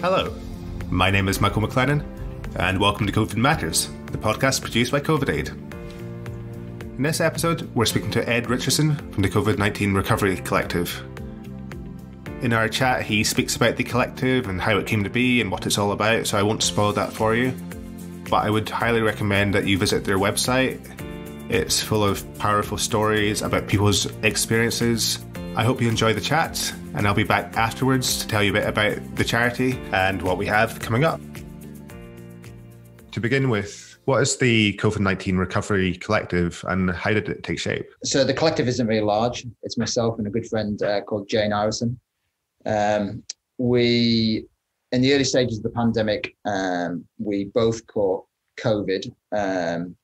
Hello, my name is Michael McLennan, and welcome to COVID Matters, the podcast produced by COVID. In this episode, we're speaking to Ed Richardson from the COVID-19 Recovery Collective. In our chat, he speaks about the collective and how it came to be and what it's all about, so I won't spoil that for you. But I would highly recommend that you visit their website. It's full of powerful stories about people's experiences. I hope you enjoy the chat, and I'll be back afterwards to tell you a bit about the charity and what we have coming up. To begin with, what is the COVID-19 Recovery Collective and how did it take shape? So the collective isn't very large. It's myself and a good friend called Jane Harrison. We, in the early stages of the pandemic, we both caught COVID,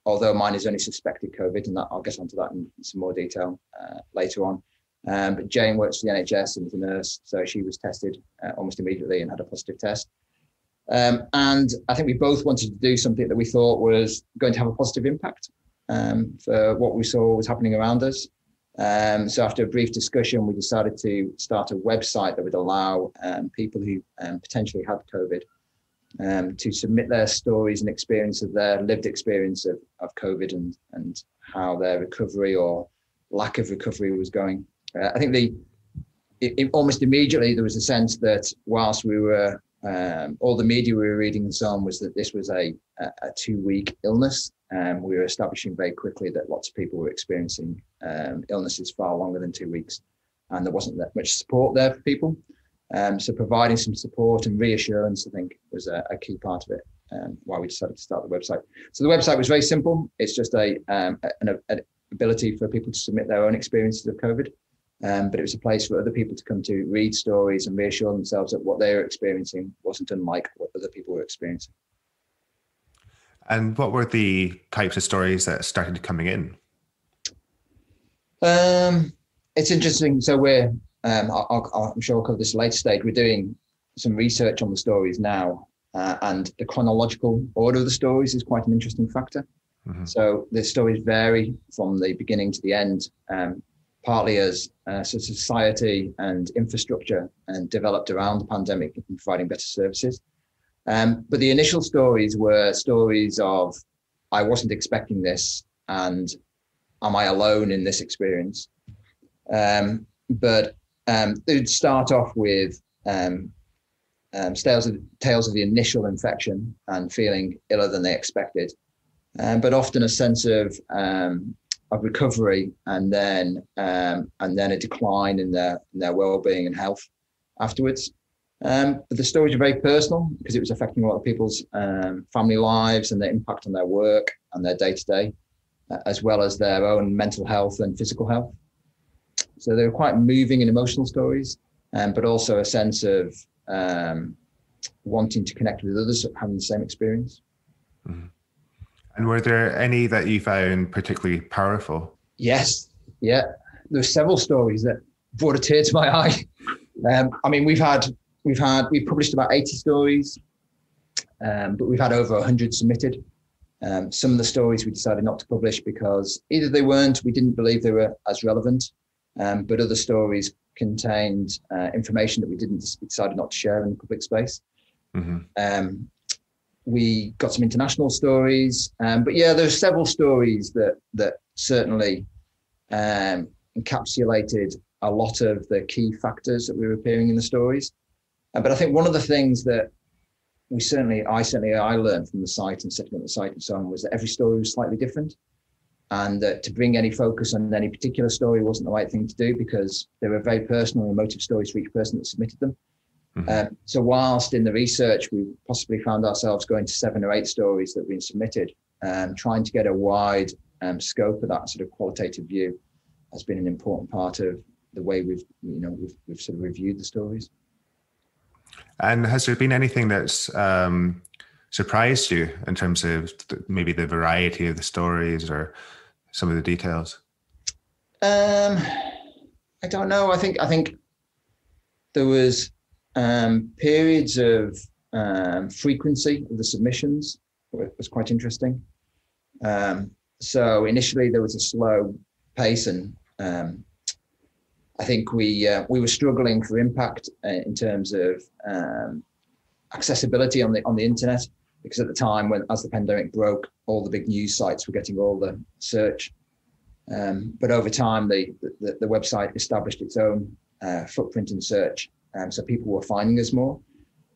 although mine is only suspected COVID, and I'll get onto that in some more detail later on. But Jane works for the NHS and is a nurse, so she was tested almost immediately and had a positive test. And I think we both wanted to do something that we thought was going to have a positive impact for what we saw was happening around us. So after a brief discussion, we decided to start a website that would allow people who potentially had COVID to submit their stories and experience of their lived experience of COVID and how their recovery or lack of recovery was going. I think almost immediately there was a sense that whilst we were, all the media we were reading and so on was that this was a 2-week illness. We were establishing very quickly that lots of people were experiencing illnesses far longer than 2 weeks, and there wasn't that much support there for people. So providing some support and reassurance, I think, was a key part of it, why we decided to start the website. So the website was very simple. It's just an ability for people to submit their own experiences of COVID. But it was a place for other people to come to read stories and reassure themselves that what they were experiencing wasn't unlike what other people were experiencing. And what were the types of stories that started coming in? It's interesting. So I'm sure I'll cover this later stage. We're doing some research on the stories now, and the chronological order of the stories is quite an interesting factor. Mm-hmm. So the stories vary from the beginning to the end. Partly as society and infrastructure and developed around the pandemic and providing better services. But the initial stories were stories of, I wasn't expecting this, and am I alone in this experience? But they'd start off with tales of the initial infection and feeling iller than they expected, but often a sense of recovery and then a decline in their well-being and health afterwards. But the stories are very personal because it was affecting a lot of people's family lives and their impact on their work and their day-to-day, as well as their own mental health and physical health. So they were quite moving and emotional stories, but also a sense of wanting to connect with others having the same experience. Mm-hmm. And were there any that you found particularly powerful? Yes. Yeah. There's several stories that brought a tear to my eye. I mean, we've published about 80 stories, but we've had over 100 submitted. Some of the stories we decided not to publish because either we didn't believe they were as relevant, but other stories contained information that we decided not to share in the public space. Mm-hmm. We got some international stories, but yeah, there's several stories that certainly encapsulated a lot of the key factors that we were appearing in the stories. But I think one of the things that I learned from the site and setting up the site and so on was that every story was slightly different, and that to bring any focus on any particular story wasn't the right thing to do because they were very personal and emotive stories for each person that submitted them. Mm-hmm. So whilst in the research, we possibly found ourselves going to 7 or 8 stories that have been submitted, trying to get a wide scope of that sort of qualitative view has been an important part of the way we've sort of reviewed the stories. And has there been anything that's surprised you in terms of maybe the variety of the stories or some of the details? I don't know. I think there was periods of frequency of the submissions was quite interesting. So initially there was a slow pace, and I think we were struggling for impact in terms of accessibility on the internet, because at the time as the pandemic broke, all the big news sites were getting all the search. But over time, the website established its own footprint in search, so people were finding us more.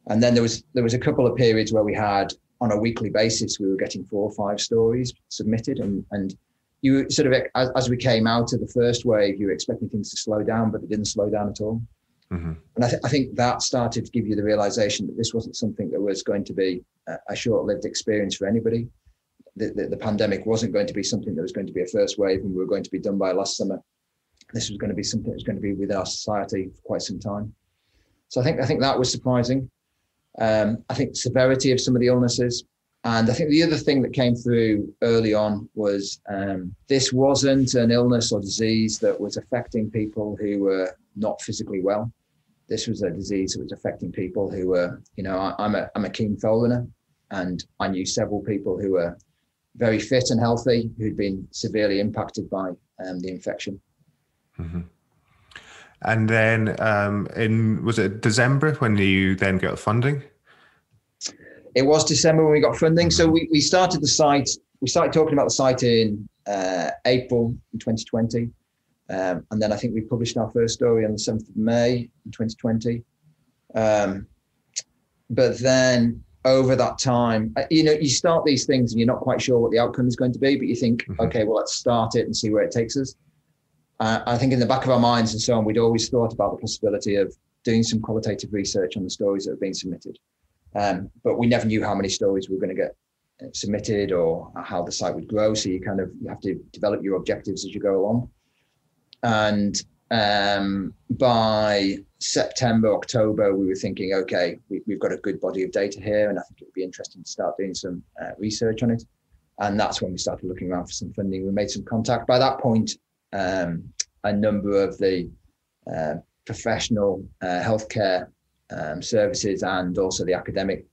And then there was a couple of periods where we had, on a weekly basis, we were getting 4 or 5 stories submitted, and you sort of, as we came out of the first wave, you were expecting things to slow down, but they didn't slow down at all. Mm-hmm. And I think that started to give you the realization that this wasn't something that was going to be a short-lived experience for anybody. The pandemic wasn't going to be something that was going to be a first wave and we were going to be done by last summer. This was going to be something that was going to be within our society for quite some time. So I think that was surprising. I think severity of some of the illnesses. And I think the other thing that came through early on was this wasn't an illness or disease that was affecting people who were not physically well. This was a disease that was affecting people who were, I'm a keen foal runner, and I knew several people who were very fit and healthy who'd been severely impacted by the infection. Mm-hmm. And then was it December when you then got funding? It was December when we got funding. So we started the site. We started talking about the site in April in 2020. And then I think we published our first story on the 7th of May in 2020. But then over that time, you start these things and you're not quite sure what the outcome is going to be, but you think, okay, well, let's start it and see where it takes us. I think in the back of our minds and so on, we'd always thought about the possibility of doing some qualitative research on the stories that have been submitted. But we never knew how many stories we were going to get submitted or how the site would grow. So you have to develop your objectives as you go along. And by September, October, we were thinking, okay, we've got a good body of data here, and I think it would be interesting to start doing some research on it. And that's when we started looking around for some funding. We made some contact. By that point, a number of the professional healthcare services and also the academic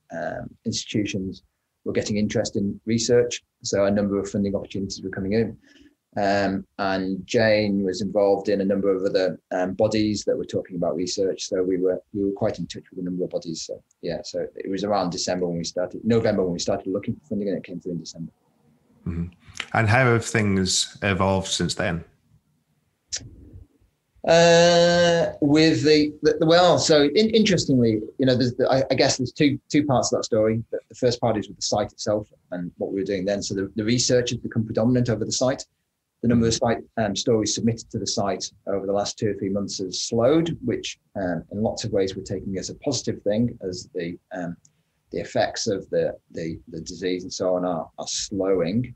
institutions were getting interest in research. So a number of funding opportunities were coming in. And Jane was involved in a number of other bodies that were talking about research. So we were quite in touch with a number of bodies. So yeah, so it was around November when we started looking for funding, and it came through in December. Mm-hmm. And how have things evolved since then? Interestingly, I guess there's two parts of that story. The first part is with the site itself and what we were doing then. So the research has become predominant over the site. The number of site stories submitted to the site over the last 2 or 3 months has slowed, which in lots of ways we're taking as a positive thing, as the effects of the disease and so on are slowing.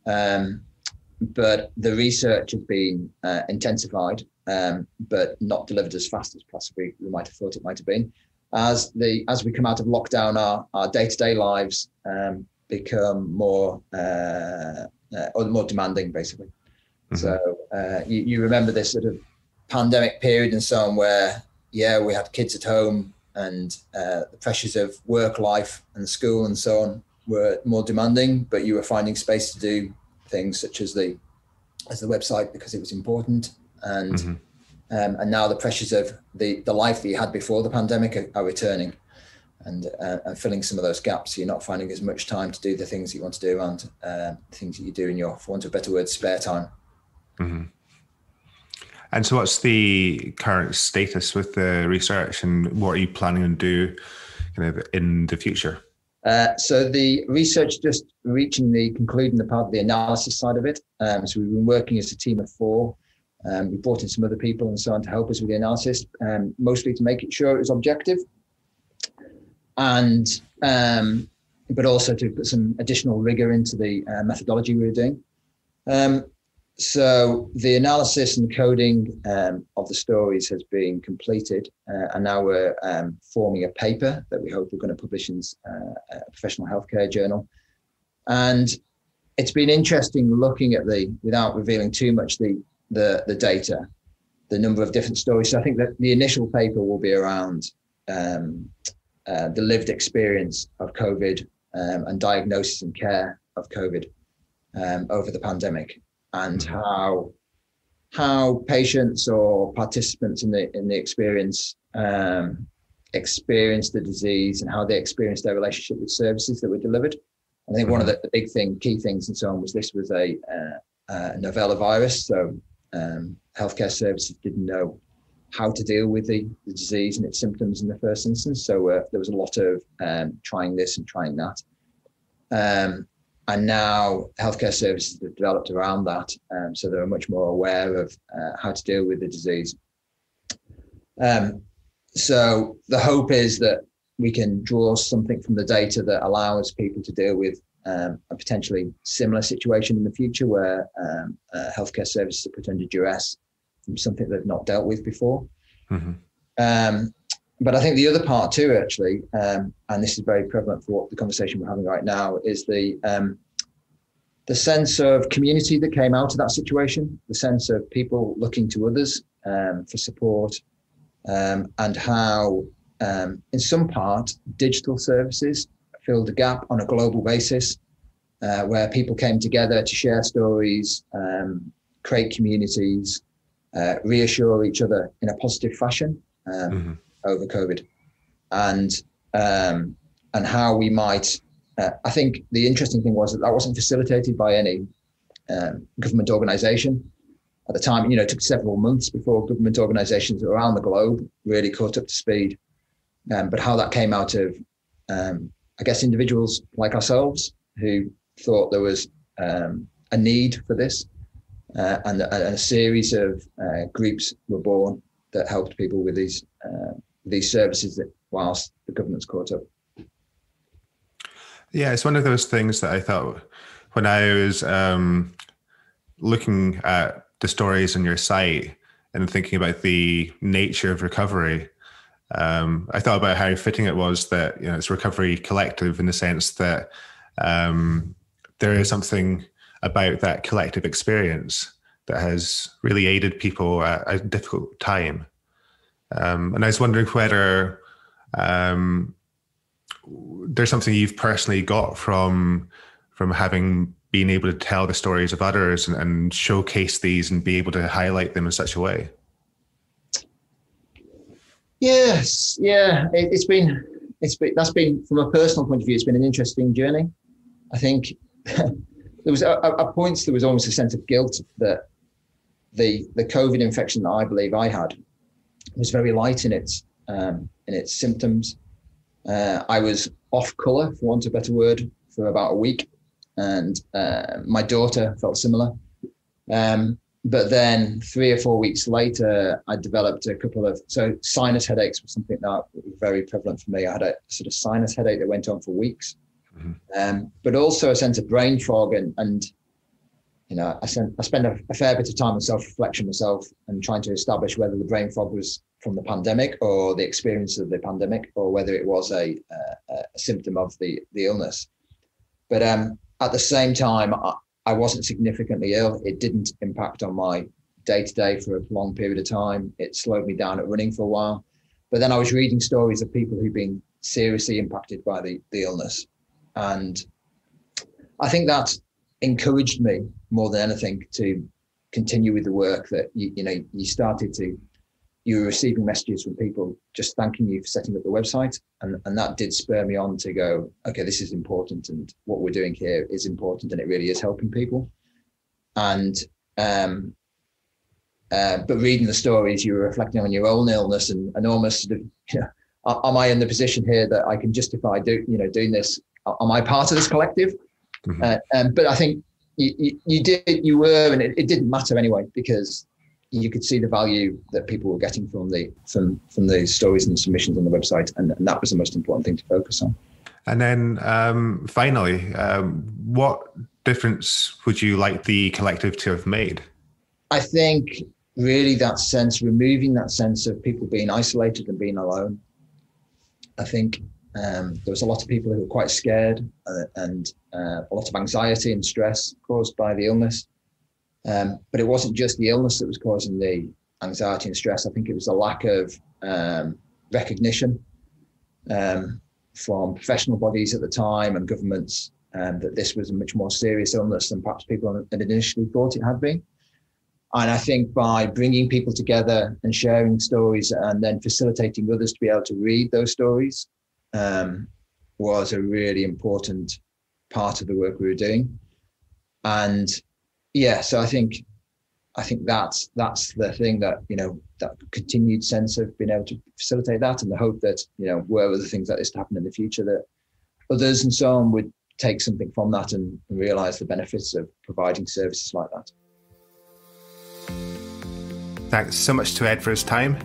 But the research has been intensified, but not delivered as fast as possibly we might have thought it might have been. As we come out of lockdown, our day-to-day lives become more demanding, basically. Mm-hmm. So you remember this sort of pandemic period and so on, where we had kids at home, and the pressures of work life and school and so on were more demanding, but you were finding space to do things such as the website because it was important, and now the pressures of the life that you had before the pandemic are returning and filling some of those gaps. So you're not finding as much time to do the things that you want to do around things that you do in your, for want of a better word, spare time. Mm-hmm. And so what's the current status with the research, and what are you planning to do kind of in the future? So the research just concluding the part of the analysis side of it. So we've been working as a team of 4. We brought in some other people and so on to help us with the analysis, mostly to make sure it was objective, and but also to put some additional rigor into the methodology we were doing. So the analysis and coding of the stories has been completed, and now we're forming a paper that we hope we're going to publish in a professional healthcare journal. And it's been interesting looking at without revealing too much, the data, the number of different stories. So I think that the initial paper will be around the lived experience of COVID and diagnosis and care of COVID over the pandemic, and how patients or participants in the experience experienced the disease and how they experienced their relationship with services that were delivered. I think one of the key things and so on was this was a novella virus, so healthcare services didn't know how to deal with the disease and its symptoms in the first instance. So there was a lot of trying this and trying that. And now healthcare services have developed around that, so they're much more aware of how to deal with the disease. So the hope is that we can draw something from the data that allows people to deal with a potentially similar situation in the future where healthcare services are put under duress from something they've not dealt with before. But I think the other part too, actually, and this is very prevalent for what the conversation we're having right now, is the sense of community that came out of that situation, the sense of people looking to others for support, and how, in some part, digital services filled a gap on a global basis, where people came together to share stories, create communities, reassure each other in a positive fashion over COVID, and how we might. I think the interesting thing was that wasn't facilitated by any government organisation at the time. It took several months before government organisations around the globe really caught up to speed. But how that came out of, I guess, individuals like ourselves who thought there was a need for this, and a series of groups were born that helped people with these services that whilst the government's caught up. Yeah, it's one of those things that I thought when I was looking at the stories on your site and thinking about the nature of recovery, I thought about how fitting it was that it's a recovery collective in the sense that there is something about that collective experience that has really aided people at a difficult time. And I was wondering whether there's something you've personally got from having been able to tell the stories of others and showcase these and be able to highlight them in such a way. Yes, yeah, it's been that's been, from a personal point of view, it's been an interesting journey. I think there was at points there was almost a sense of guilt that the COVID infection that I believe I had was very light in its symptoms. I was off colour, for want of a better word, for about a week, and my daughter felt similar. But then 3 or 4 weeks later, I developed a couple of, so sinus headaches was something that was very prevalent for me. I had a sort of sinus headache that went on for weeks, but also a sense of brain fog. And I spent a fair bit of time on self-reflection myself and trying to establish whether the brain fog was from the pandemic or the experience of the pandemic, or whether it was a symptom of the illness. But at the same time, I wasn't significantly ill. It didn't impact on my day-to-day for a long period of time. It slowed me down at running for a while. But then I was reading stories of people who've been seriously impacted by the illness. And I think that encouraged me more than anything to continue with the work that you were receiving messages from people just thanking you for setting up the website. And that did spur me on to go, okay, this is important, and what we're doing here is important, and it really is helping people. And but reading the stories, you were reflecting on your own illness and almost sort of, am I in the position here that I can justify doing this? Am I part of this collective? But I think you were, and it didn't matter anyway, because you could see the value that people were getting from the stories and submissions on the website, and that was the most important thing to focus on. And then finally, what difference would you like the collective to have made? I think really removing that sense of people being isolated and being alone. I think there was a lot of people who were quite scared and a lot of anxiety and stress caused by the illness. But it wasn't just the illness that was causing the anxiety and stress. I think it was a lack of recognition from professional bodies at the time and governments that this was a much more serious illness than perhaps people had initially thought it had been. And I think by bringing people together and sharing stories and then facilitating others to be able to read those stories was a really important part of the work we were doing. And yeah, so I think that's the thing that, that continued sense of being able to facilitate that, and the hope that, were other things like this to happen in the future, that others and so on would take something from that and realize the benefits of providing services like that. Thanks so much to Ed for his time.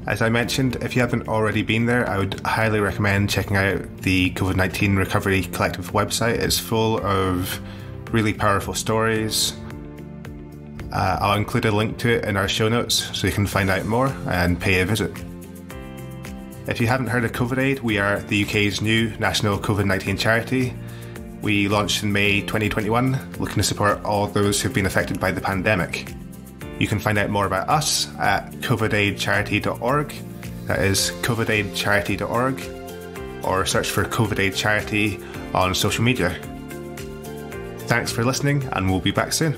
As I mentioned, if you haven't already been there, I would highly recommend checking out the COVID-19 Recovery Collective website. It's full of really powerful stories. I'll include a link to it in our show notes so you can find out more and pay a visit. If you haven't heard of COVIDaid, we are the UK's new national COVID-19 charity. We launched in May 2021, looking to support all those who've been affected by the pandemic. You can find out more about us at covidaidcharity.org. That is covidaidcharity.org, or search for COVIDaid Charity on social media. Thanks for listening, and we'll be back soon.